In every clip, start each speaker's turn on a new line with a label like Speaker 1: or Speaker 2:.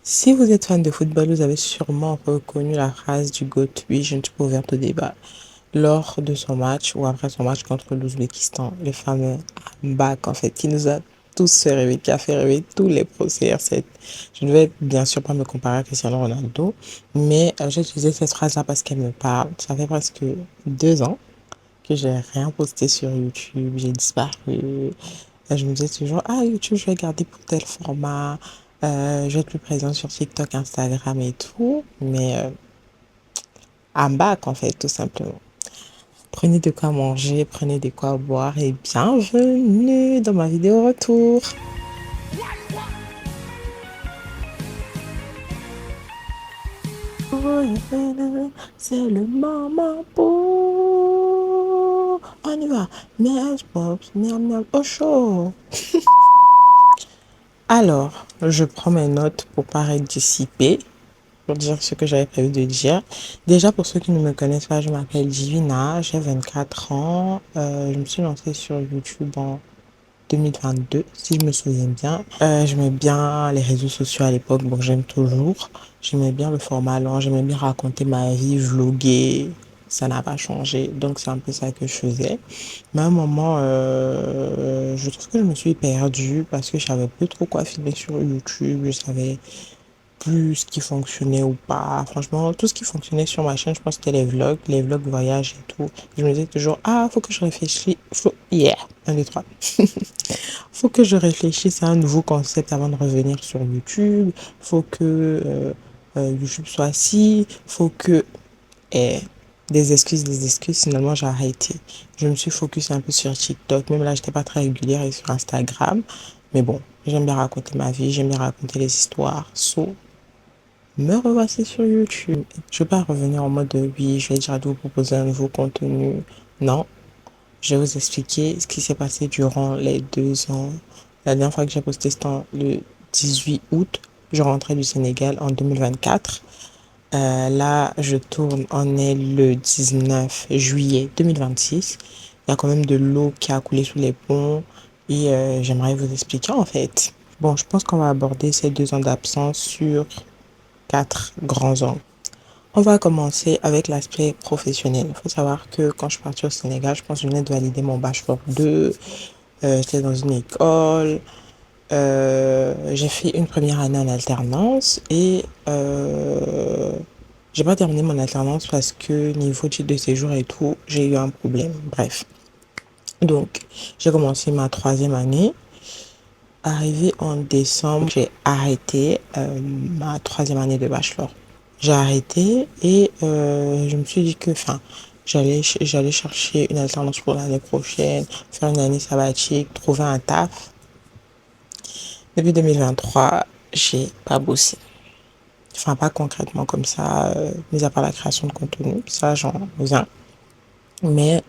Speaker 1: Si vous êtes fan de football, vous avez sûrement reconnu la phrase du GOAT, oui, je ne suis pas ouverte au débat, lors de son match ou après son match contre l'Ouzbékistan, le fameux comeback en fait, qui nous a tous fait rêver, qui a fait rêver tous les pro CR7. Je ne vais bien sûr pas me comparer à Cristiano Ronaldo, mais j'ai utilisé cette phrase-là parce qu'elle me parle. Ça fait presque 2 ans que j'ai rien posté sur YouTube, j'ai disparu. Je me disais toujours, ah, YouTube, je vais garder pour tel format. Je vais être plus présente sur TikTok, Instagram et tout. Mais I'm back, en fait, tout simplement. Prenez de quoi manger, prenez de quoi boire et bienvenue dans ma vidéo retour. C'est le moment pour... On y va. Miam, pops, miam, miam, au chaud. Alors, je prends mes notes pour paraître dissipée, pour dire ce que j'avais prévu de dire. Déjà, pour ceux qui ne me connaissent pas, je m'appelle Divina, j'ai 24 ans. Je me suis lancée sur YouTube en 2022, si je me souviens bien. J'aimais bien les réseaux sociaux à l'époque, donc j'aime toujours. J'aimais bien le format long, j'aimais bien raconter ma vie, vlogger. Ça n'a pas changé, donc c'est un peu ça que je faisais. Mais à un moment, je trouve que je me suis perdue parce que je savais plus trop quoi filmer sur YouTube. Je savais plus ce qui fonctionnait ou pas. Franchement, tout ce qui fonctionnait sur ma chaîne, je pense que c'était les vlogs voyage et tout. Je me disais toujours, ah, faut que je réfléchisse, yeah, un, deux, trois. Faut que je réfléchisse à un nouveau concept avant de revenir sur YouTube. Faut que YouTube soit si, faut que, eh, des excuses, finalement j'ai arrêté. Je me suis focus un peu sur TikTok, même là j'étais pas très régulière et sur Instagram. Mais bon, j'aime bien raconter ma vie, j'aime bien raconter les histoires. So, me revoici sur YouTube. Je vais pas revenir en mode oui, je vais dire de vous proposer un nouveau contenu. Non, je vais vous expliquer ce qui s'est passé durant les 2 ans. La dernière fois que j'ai posté, c'était le 18 août. Je rentrais du Sénégal en 2024. Là, je tourne, on est le 19 juillet 2026. Il y a quand même de l'eau qui a coulé sous les ponts et j'aimerais vous expliquer en fait. Bon, je pense qu'on va aborder ces 2 ans d'absence sur 4 grands angles. On va commencer avec l'aspect professionnel. Il faut savoir que quand je suis partie au Sénégal, je pense que je venais de valider mon bachelor 2. J'étais dans une école. J'ai fait une première année en alternance et j'ai pas terminé mon alternance parce que niveau titre de séjour et tout, j'ai eu un problème. Bref. Donc, j'ai commencé ma troisième année. Arrivé en décembre, j'ai arrêté ma troisième année de bachelor. J'ai arrêté et je me suis dit que, enfin, j'allais chercher une alternance pour l'année prochaine, faire une année sabbatique, trouver un taf. Depuis 2023, j'ai pas bossé. Enfin, pas concrètement comme ça, mis à part la création de contenu, ça j'en viens. Mais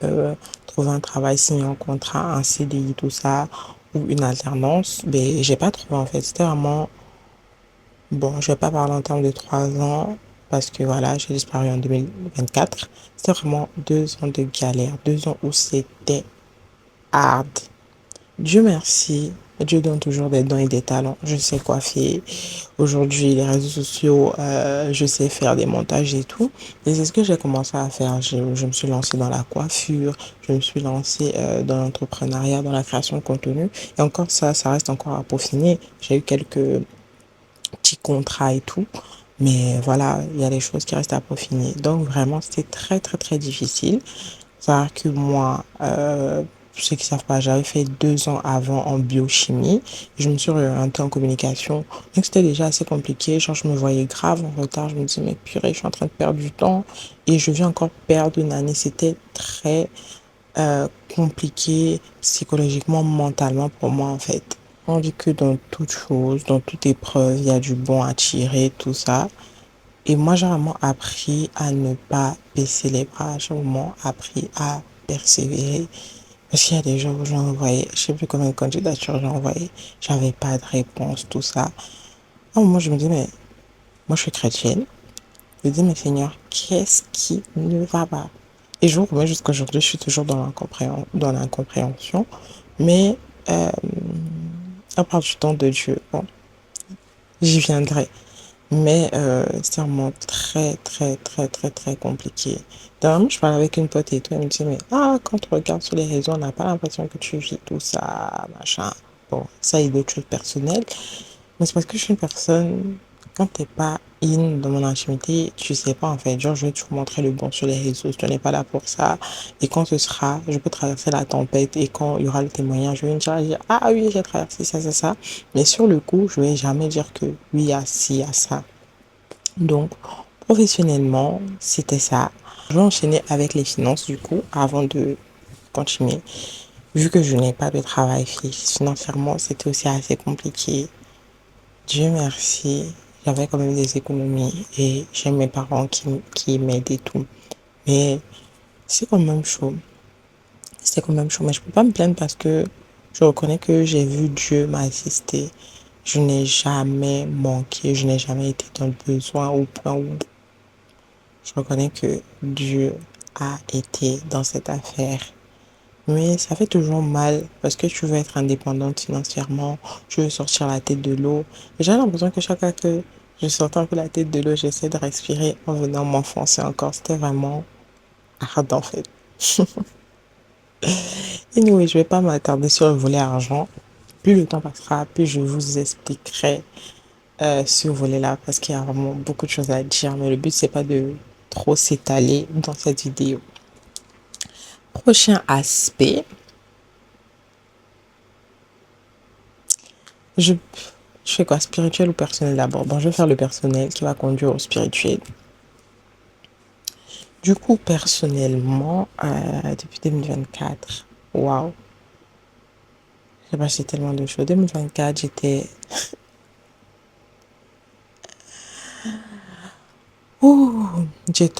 Speaker 1: trouver un travail, signer un contrat, un CDI, tout ça, ou une alternance, ben j'ai pas trouvé en fait. C'était vraiment, bon, je vais pas parler en termes de 3 ans, parce que voilà, j'ai disparu en 2024. C'était vraiment 2 ans de galère, 2 ans où c'était hard. Dieu merci, Dieu donne toujours des dons et des talents. Je sais coiffer. Aujourd'hui, les réseaux sociaux, je sais faire des montages et tout. Et c'est ce que j'ai commencé à faire. Je me suis lancée dans la coiffure, je me suis lancée dans l'entrepreneuriat, dans la création de contenu. Et encore ça reste encore à peaufiner. J'ai eu quelques petits contrats et tout. Mais voilà, il y a des choses qui restent à peaufiner. Donc vraiment, c'était très, très, très difficile. C'est-à-dire que moi, pour ceux qui ne savent pas, j'avais fait 2 ans avant en biochimie. Je me suis orientée en communication. Donc c'était déjà assez compliqué. Genre, je me voyais grave en retard. Je me disais, mais purée, je suis en train de perdre du temps. Et je viens encore perdre une année. C'était très compliqué psychologiquement, mentalement pour moi en fait. On dit que dans toute chose, dans toute épreuve, il y a du bon à tirer, tout ça. Et moi, j'ai vraiment appris à ne pas baisser les bras. J'ai vraiment appris à persévérer. Parce qu'il y a des jours où j'ai envoyé, je sais plus combien de candidatures j'ai envoyé, j'avais pas de réponse, tout ça. À un moment, je me dis, mais moi, je suis chrétienne. Je me dis, mais Seigneur, qu'est-ce qui ne va pas? Et je vous promets, jusqu'à aujourd'hui, je suis toujours dans l'incompréhension. Mais à part du temps de Dieu, bon, j'y viendrai. Mais c'est vraiment très, très, très, très, très compliqué. Dernièrement, je parlais avec une pote et tout, elle me dit, mais quand tu regardes sur les réseaux, on n'a pas l'impression que tu vis tout ça, machin. Bon, ça et d'autres choses personnelles. Mais c'est parce que je suis une personne, quand t'es pas in dans mon intimité, tu sais pas en fait. Genre, je vais te montrer le bon sur les réseaux, tu n'es pas là pour ça. Et quand ce sera, je peux traverser la tempête et quand il y aura le témoignage, je vais dire, ah oui, j'ai traversé ça, ça, ça. Mais sur le coup, je vais jamais dire que oui, il y a ci, il y a ça. Donc, professionnellement, c'était ça. Je vais enchaîner avec les finances du coup, avant de continuer. Vu que je n'ai pas de travail fixe, financièrement, c'était aussi assez compliqué. Dieu merci, j'avais quand même des économies et j'ai mes parents qui m'aident et tout. Mais c'est quand même chaud. C'est quand même chaud. Mais je peux pas me plaindre parce que je reconnais que j'ai vu Dieu m'assister. Je n'ai jamais manqué, je n'ai jamais été dans le besoin au point où je reconnais que Dieu a été dans cette affaire. Mais ça fait toujours mal parce que tu veux être indépendante financièrement, tu veux sortir la tête de l'eau. J'ai l'impression que chaque fois que je sortais un peu la tête de l'eau, j'essaie de respirer en venant m'enfoncer encore. C'était vraiment hard en fait. Et anyway, je vais pas m'attarder sur le volet argent. Plus le temps passera, plus je vous expliquerai ce volet-là parce qu'il y a vraiment beaucoup de choses à dire. Mais le but, c'est pas de trop s'étaler dans cette vidéo. Prochain aspect, je, je fais quoi, spirituel ou personnel d'abord? Bon, je vais faire le personnel qui va conduire au spirituel. Du coup, personnellement, depuis 2024, waouh, j'ai passé tellement de choses. 2024, j'étais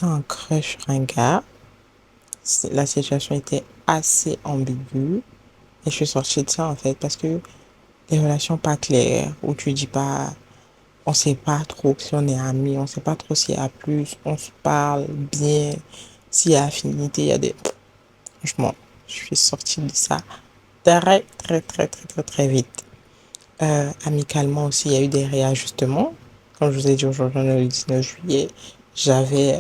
Speaker 1: en crush sur un gars. La situation était assez ambiguë. Et je suis sortie de ça, en fait, parce que les relations pas claires, où tu dis pas, on sait pas trop si on est amis, on sait pas trop s'il y a plus, on se parle bien, s'il y a affinité, il y a des... Franchement, je suis sortie de ça très, très, très, très, très, très vite. Amicalement aussi, il y a eu des réajustements. Comme je vous ai dit aujourd'hui, on est le 19 juillet. J'avais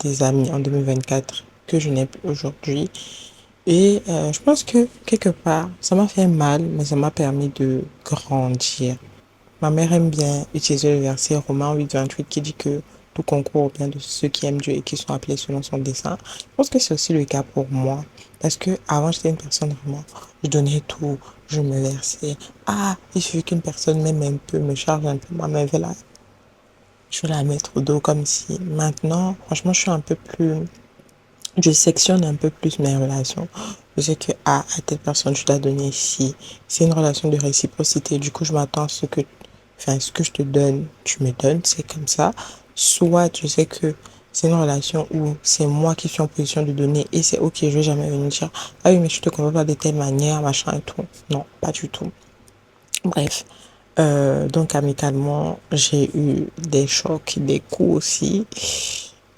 Speaker 1: des amis en 2024 que je n'ai plus aujourd'hui. Et je pense que quelque part, ça m'a fait mal, mais ça m'a permis de grandir. Ma mère aime bien utiliser le verset Romains 8, 28 qui dit que tout concourt au bien de ceux qui aiment Dieu et qui sont appelés selon son dessein. Je pense que c'est aussi le cas pour moi. Parce que avant, j'étais une personne vraiment, je donnais tout, je me versais. Il suffit qu'une personne m'aime un peu, me charge un peu, moi, je vais la mettre au dos comme si. Maintenant, franchement, je suis un peu plus, je sectionne un peu plus mes relations. Je sais que à telle personne, je dois donner si. C'est une relation de réciprocité. Du coup, je m'attends à ce que je te donne, tu me donnes, c'est comme ça. Soit je sais que c'est une relation où c'est moi qui suis en position de donner et c'est ok, je vais jamais venir dire, ah oui, mais je te comprends pas de telle manière, machin et tout. Non, pas du tout. Bref. Donc amicalement, j'ai eu des chocs, des coups aussi.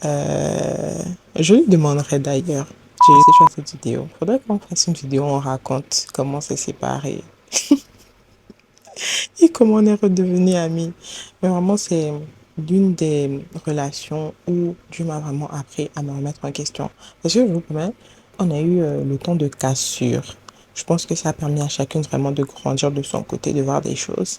Speaker 1: Euh, je lui demanderai d'ailleurs. J'ai laissé faire cette vidéo. Faudrait qu'on fasse une vidéo où on raconte comment c'est séparé et comment on est redevenu amis. Mais vraiment, c'est l'une des relations où Dieu m'a vraiment appris à me remettre en question. Parce que je vous promets, on a eu le temps de cassure. Je pense que ça a permis à chacune vraiment de grandir de son côté, de voir des choses.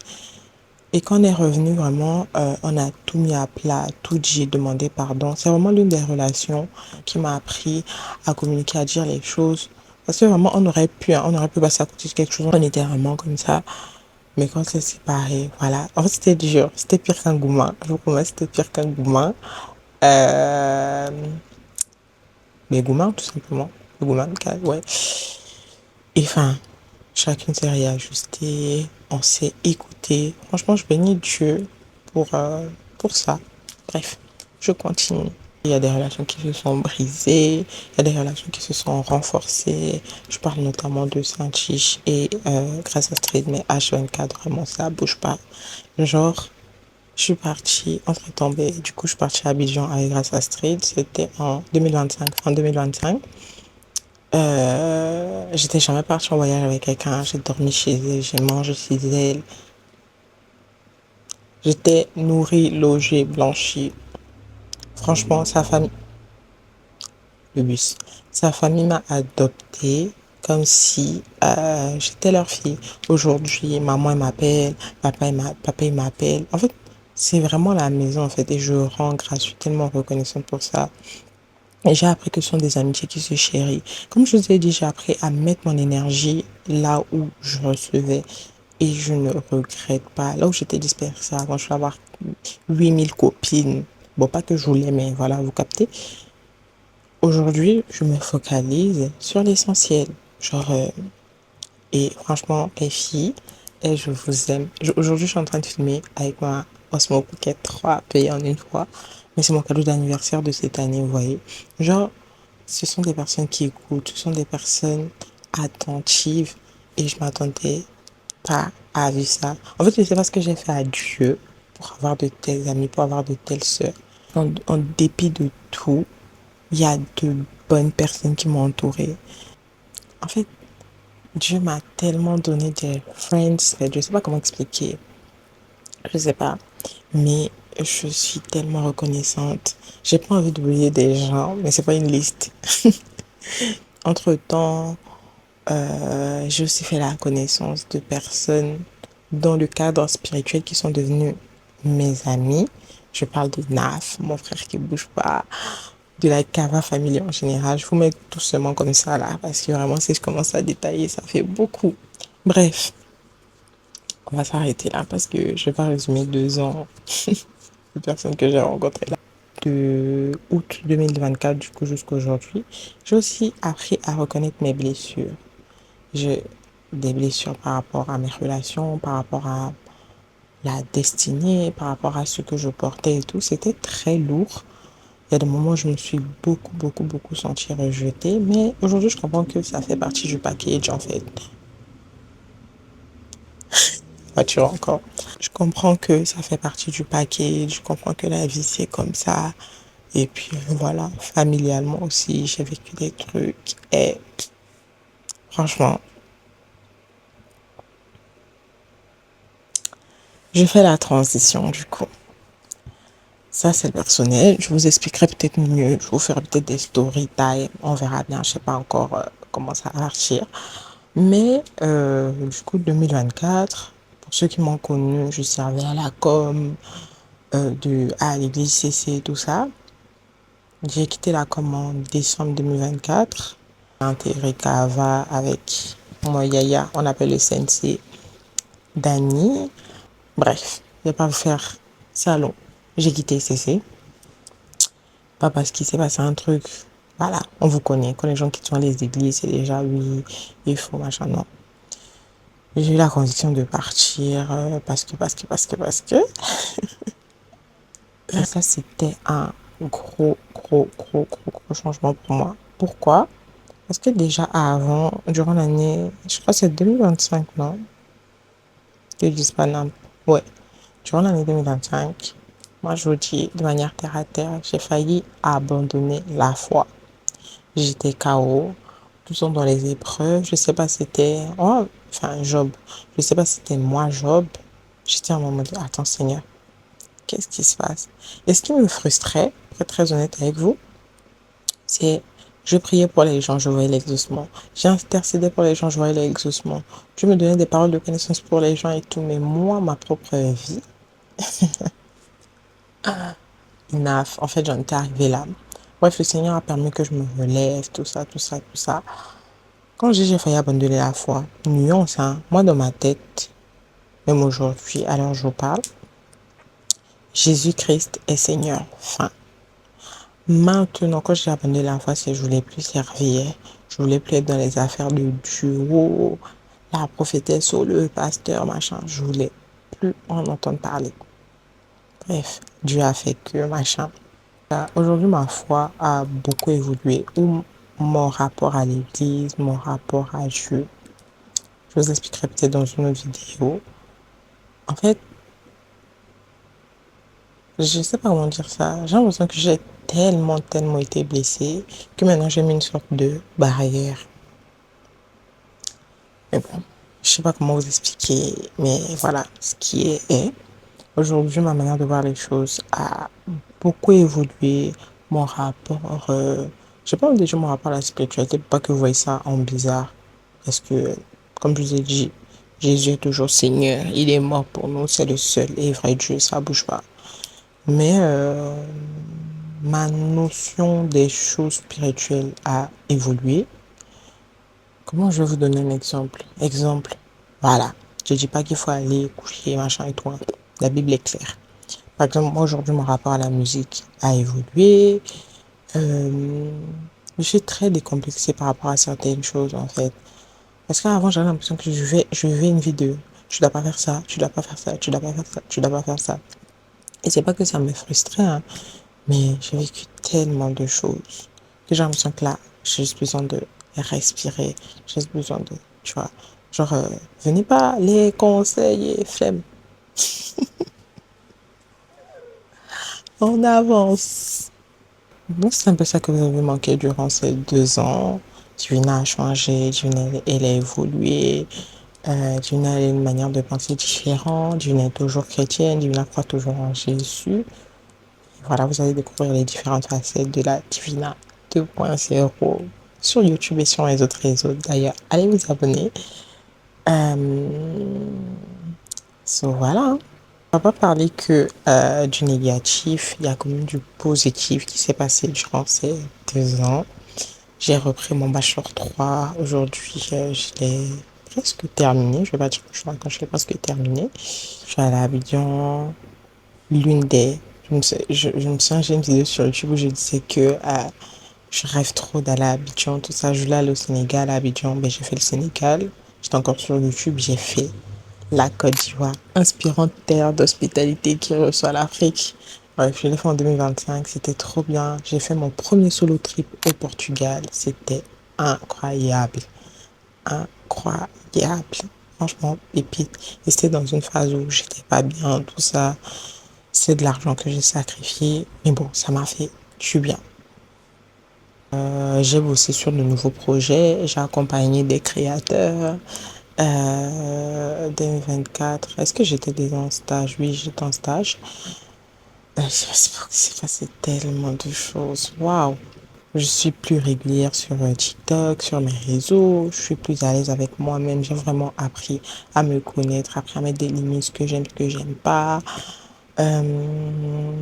Speaker 1: Et quand on est revenu vraiment, on a tout mis à plat, tout dit, demandé pardon. C'est vraiment l'une des relations qui m'a appris à communiquer, à dire les choses. Parce que vraiment, on aurait pu passer à côté de quelque chose. On était vraiment comme ça. Mais quand c'est séparé, voilà. En fait, c'était dur. C'était pire qu'un gourmand. Je vous promets, c'était pire qu'un gourmand. Euh... Mais gourmand, tout simplement. Le gourmand, ouais. Et enfin, chacune s'est réajustée, on s'est écouté. Franchement, je bénis Dieu pour ça. Bref, je continue. Il y a des relations qui se sont brisées, il y a des relations qui se sont renforcées. Je parle notamment de Saint-Chiche et Grâce à Street, mais H24, vraiment, ça bouge pas. Genre, je suis partie, entre-temps, du coup, je suis partie à Abidjan avec Grâce à Street. C'était en 2025, fin 2025. J'étais jamais partie en voyage avec quelqu'un. J'ai dormi chez elle, j'ai mangé chez elle. J'étais nourrie, logée, blanchie. Franchement, le bus, sa famille m'a adoptée comme si j'étais leur fille. Aujourd'hui, maman elle m'appelle, papa il m'appelle. En fait, c'est vraiment la maison en fait et je rends grâce, je suis tellement reconnaissante pour ça. Et j'ai appris que ce sont des amitiés qui se chérissent. Comme je vous ai dit, j'ai appris à mettre mon énergie là où je recevais et je ne regrette pas. Là où j'étais dispersée avant, je vais avoir 8000 copines. Bon, pas que je voulais, mais voilà, vous captez. Aujourd'hui, je me focalise sur l'essentiel. Genre, et franchement, les filles, et je vous aime. Aujourd'hui, je suis en train de filmer avec ma Osmo Pocket 3 payée en une fois. Mais c'est mon cadeau d'anniversaire de cette année, vous voyez. Genre, ce sont des personnes qui écoutent, ce sont des personnes attentives. Et je m'attendais pas à vivre ça. En fait, je sais pas ce que j'ai fait à Dieu pour avoir de tels amis, pour avoir de telles sœurs. En dépit de tout, il y a de bonnes personnes qui m'ont entourée. En fait, Dieu m'a tellement donné des friends. Je sais pas comment expliquer. Je sais pas. Mais je suis tellement reconnaissante. J'ai pas envie d'oublier des gens, mais c'est pas une liste. Entre-temps, j'ai aussi fait la connaissance de personnes dans le cadre spirituel qui sont devenus mes amis. Je parle de Naf, mon frère qui bouge pas, de la Kava famille en général. Je vous mets tout seulement comme ça là, parce que vraiment, si je commence à détailler, ça fait beaucoup. Bref, on va s'arrêter là parce que je vais pas résumer 2 ans de personnes que j'ai rencontrées là. De août 2024 du coup jusqu'à aujourd'hui, j'ai aussi appris à reconnaître mes blessures. J'ai des blessures par rapport à mes relations, par rapport à la destinée, par rapport à ce que je portais et tout. C'était très lourd. Il y a des moments où je me suis beaucoup sentie rejetée, mais aujourd'hui, je comprends que ça fait partie du package, en fait. Voiture encore. Je comprends que ça fait partie du package, je comprends que la vie, c'est comme ça. Et puis, voilà, familialement aussi, j'ai vécu des trucs. Et franchement, je fais la transition, du coup. Ça, c'est le personnel. Je vous expliquerai peut-être mieux. Je vous ferai peut-être des story time. On verra bien. Je sais pas encore comment ça va partir. Mais du coup, 2024, pour ceux qui m'ont connu, je servais à la com, à l'église CC, tout ça. J'ai quitté la com en décembre 2024. J'ai intégré Kava avec mon yaya, on appelle le sensei Dani. Bref, je vais pas vous faire salon. J'ai quitté CC. Pas parce qu'il s'est passé un truc. Voilà, on vous connaît. Quand les gens qui sont les églises, c'est déjà oui, il faut machin. Non. J'ai eu la conviction de partir parce que. Et ça, c'était un gros changement pour moi. Pourquoi? Parce que déjà avant, durant l'année, je crois que c'est 2025, non? Que je dise pas n'importe. Ouais. Durant l'année 2025, moi je vous dis de manière terre à terre, j'ai failli abandonner la foi. J'étais KO, tout le temps dans les épreuves. Je sais pas si c'était, oh, enfin, Job. Je sais pas si c'était moi, Job. J'étais en mode, attends, Seigneur, qu'est-ce qui se passe? Et ce qui me frustrait, pour être très honnête avec vous, c'est, je priais pour les gens, je voyais l'exaucement. J'ai intercédé pour les gens, je voyais l'exaucement. Dieu me donnait des paroles de connaissance pour les gens et tout, mais moi, ma propre vie, enough. En fait, j'en étais arrivée là. Bref, le Seigneur a permis que je me relève, tout ça. Quand j'ai failli abandonner la foi, nuance, hein, moi dans ma tête, même aujourd'hui, alors je vous parle, Jésus-Christ est Seigneur. Fin. Maintenant, quand j'ai abandonné la foi, c'est que je voulais plus servir. Je voulais plus être dans les affaires de duo, la prophétesse ou le pasteur, machin. Je voulais plus en entendre parler. Bref, Dieu a fait que, machin. Aujourd'hui, ma foi a beaucoup évolué. Ou mon rapport à l'église, mon rapport à Dieu. Je vous expliquerai peut-être dans une autre vidéo. En fait, je sais pas comment dire ça. J'ai l'impression que j'ai tellement été blessée que maintenant j'ai mis une sorte de barrière. Mais bon, je sais pas comment vous expliquer, mais voilà, ce qui est est. Aujourd'hui, ma manière de voir les choses a beaucoup évolué. Mon rapport, j'ai pas envie de dire mon rapport à la spiritualité, pour pas que vous voyez ça en bizarre. Parce que, comme je vous ai dit, Jésus est toujours Seigneur. Il est mort pour nous, c'est le seul et vrai Dieu, ça bouge pas. Mais ma notion des choses spirituelles a évolué. Comment je vais vous donner un exemple? Exemple, voilà. Je dis pas qu'il faut aller coucher, machin et tout, hein. La Bible est claire. Par exemple, moi aujourd'hui, mon rapport à la musique a évolué. Euh, je suis très décomplexée par rapport à certaines choses, en fait. Parce qu'avant, j'avais l'impression que je vivais une vie de tu dois pas faire ça, tu dois pas faire ça, tu dois pas faire ça, tu dois pas faire ça. Et c'est pas que ça me frustrait, hein, mais j'ai vécu tellement de choses que j'ai l'impression que là, j'ai juste besoin de respirer, j'ai juste besoin de, tu vois, genre, venez pas les conseils et flemme, on avance. Bon, c'est un peu ça que vous avez manqué durant ces 2 ans. Divina a changé, Divina, elle a évolué, Divina a une manière de penser différente, Divina est toujours chrétienne, Divina croit toujours en Jésus. Voilà, vous allez découvrir les différentes facettes de la Divina 2.0 sur YouTube et sur les autres réseaux. D'ailleurs, allez vous abonner. Euh, voilà. On va pas parler que du négatif, il y a quand même du positif qui s'est passé durant ces 2 ans. J'ai repris mon bachelor 3. Aujourd'hui, je l'ai presque terminé. Je vais pas dire que je l'ai presque terminé. Je suis allée à Abidjan, l'une des... Je me souviens, j'ai une vidéo sur YouTube où je disais que je rêve trop d'aller à Abidjan, tout ça. Je voulais aller au Sénégal, à Abidjan. Ben, j'ai fait le Sénégal. J'étais encore sur YouTube, j'ai fait la Côte d'Ivoire, inspirante terre d'hospitalité qui reçoit l'Afrique. Bref, je l'ai fait en 2025, c'était trop bien. J'ai fait mon premier solo trip au Portugal, c'était incroyable, incroyable. Franchement, pépite. Et c'était dans une phase où j'étais pas bien, tout ça. C'est de l'argent que j'ai sacrifié, mais bon, ça m'a fait du bien. J'ai bossé sur de nouveaux projets, j'ai accompagné des créateurs. 2024, est-ce que j'étais déjà en stage? Oui, j'étais en stage. J'espère que c'est passé tellement de choses. Waouh! Je suis plus régulière sur TikTok, sur mes réseaux. Je suis plus à l'aise avec moi-même. J'ai vraiment appris à me connaître, appris à mettre des limites, ce que j'aime pas. Euh,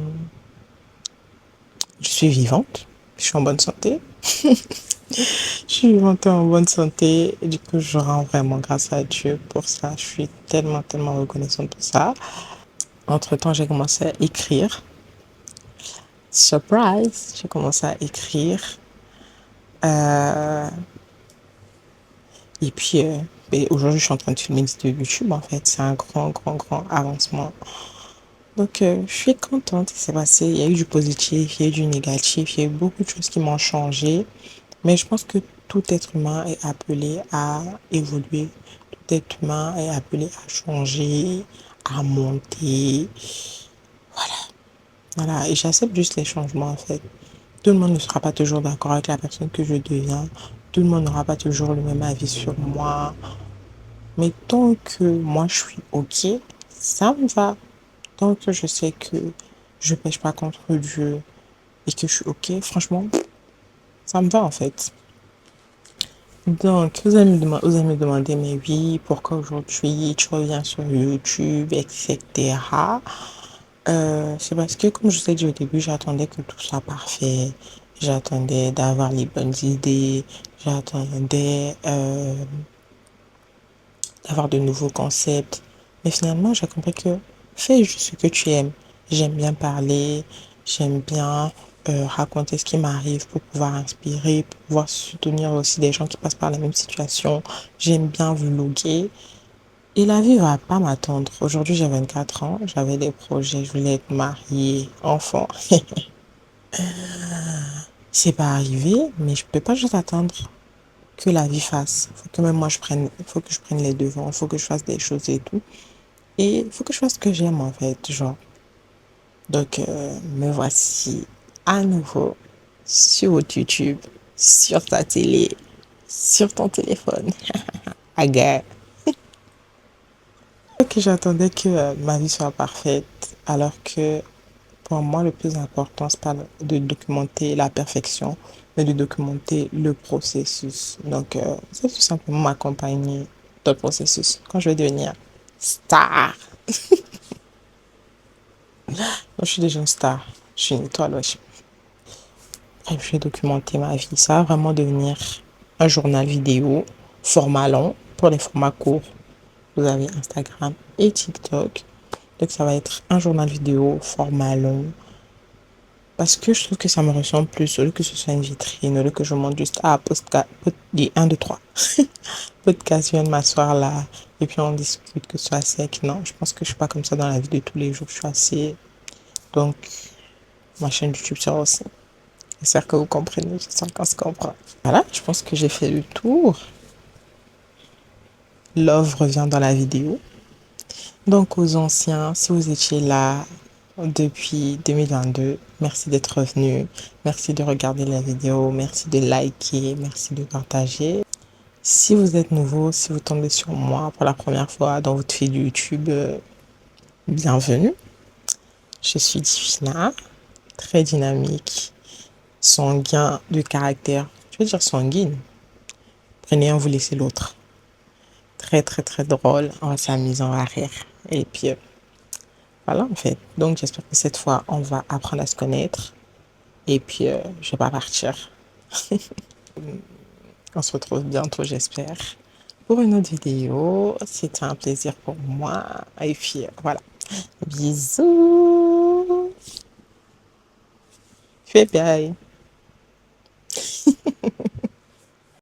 Speaker 1: je suis vivante. Je suis en bonne santé. Je suis vivante et en bonne santé. Et du coup, je rends vraiment grâce à Dieu pour ça. Je suis tellement, tellement reconnaissante pour ça. Entre-temps, j'ai commencé à écrire. Surprise! J'ai commencé à écrire. Euh, et puis, aujourd'hui, je suis en train de filmer une vidéo YouTube, en fait. C'est un grand, grand, grand avancement. Donc, je suis contente. C'est passé. Il y a eu du positif, il y a eu du négatif, il y a eu beaucoup de choses qui m'ont changé. Mais je pense que tout être humain est appelé à évoluer. Tout être humain est appelé à changer, à monter. Voilà. Et j'accepte juste les changements, en fait. Tout le monde ne sera pas toujours d'accord avec la personne que je deviens. Tout le monde n'aura pas toujours le même avis sur moi. Mais tant que moi je suis OK, ça me va. Tant que je sais que je pêche pas contre Dieu et que je suis OK, franchement, ça me va en fait. Donc, vous allez me demander, mais oui, pourquoi aujourd'hui tu reviens sur YouTube, etc. C'est parce que, comme je vous ai dit au début, j'attendais que tout soit parfait. J'attendais d'avoir les bonnes idées. J'attendais d'avoir de nouveaux concepts. Mais finalement, j'ai compris que fais juste ce que tu aimes. J'aime bien parler. J'aime bien raconter ce qui m'arrive pour pouvoir inspirer, pour pouvoir soutenir aussi des gens qui passent par la même situation. J'aime bien vlogger. Et la vie va pas m'attendre. Aujourd'hui, j'ai 24 ans, j'avais des projets, je voulais être mariée, enfant. C'est pas arrivé, mais je peux pas juste attendre que la vie fasse. Faut que même moi faut que je prenne les devants, faut que je fasse des choses et tout. Et faut que je fasse ce que j'aime en fait, genre. Donc, me voici à nouveau sur votre YouTube, sur ta télé, sur ton téléphone. Aga. Que j'attendais que ma vie soit parfaite. Alors que pour moi, le plus important, c'est pas de documenter la perfection, mais de documenter le processus. Donc, c'est tout simplement m'accompagner dans le processus. Quand je vais devenir star, moi, je suis déjà une star. Je suis une étoile, wesh. Bref, je vais documenter ma vie. Ça va vraiment devenir un journal vidéo, format long. Pour les formats courts, vous avez Instagram et TikTok. Donc, ça va être un journal vidéo, format long. Parce que je trouve que ça me ressemble plus, au lieu que ce soit une vitrine, au lieu que je monte juste, ah, podcast, 1, 2, 3. Podcast, je viens de m'asseoir là, et puis on discute, que ce soit sec. Non, je pense que je suis pas comme ça dans la vie de tous les jours. Je suis assez. Donc, ma chaîne YouTube sera aussi. J'espère que vous comprenez, j'espère qu'on se comprend. Voilà, je pense que j'ai fait le tour. Love revient dans la vidéo. Donc, aux anciens, si vous étiez là depuis 2022, merci d'être revenu. Merci de regarder la vidéo. Merci de liker. Merci de partager. Si vous êtes nouveau, si vous tombez sur moi pour la première fois dans votre feed YouTube, bienvenue. Je suis Divina, très dynamique, sanguin de caractère. Je veux dire sanguine. Prenez un, vous laissez l'autre. Très, très, très drôle. On va s'amuser, on va rire. Et puis, voilà, en fait. Donc, j'espère que cette fois, on va apprendre à se connaître. Et puis, je vais pas partir. On se retrouve bientôt, j'espère, pour une autre vidéo. C'était un plaisir pour moi. Et puis, voilà. Bisous. Bye bye.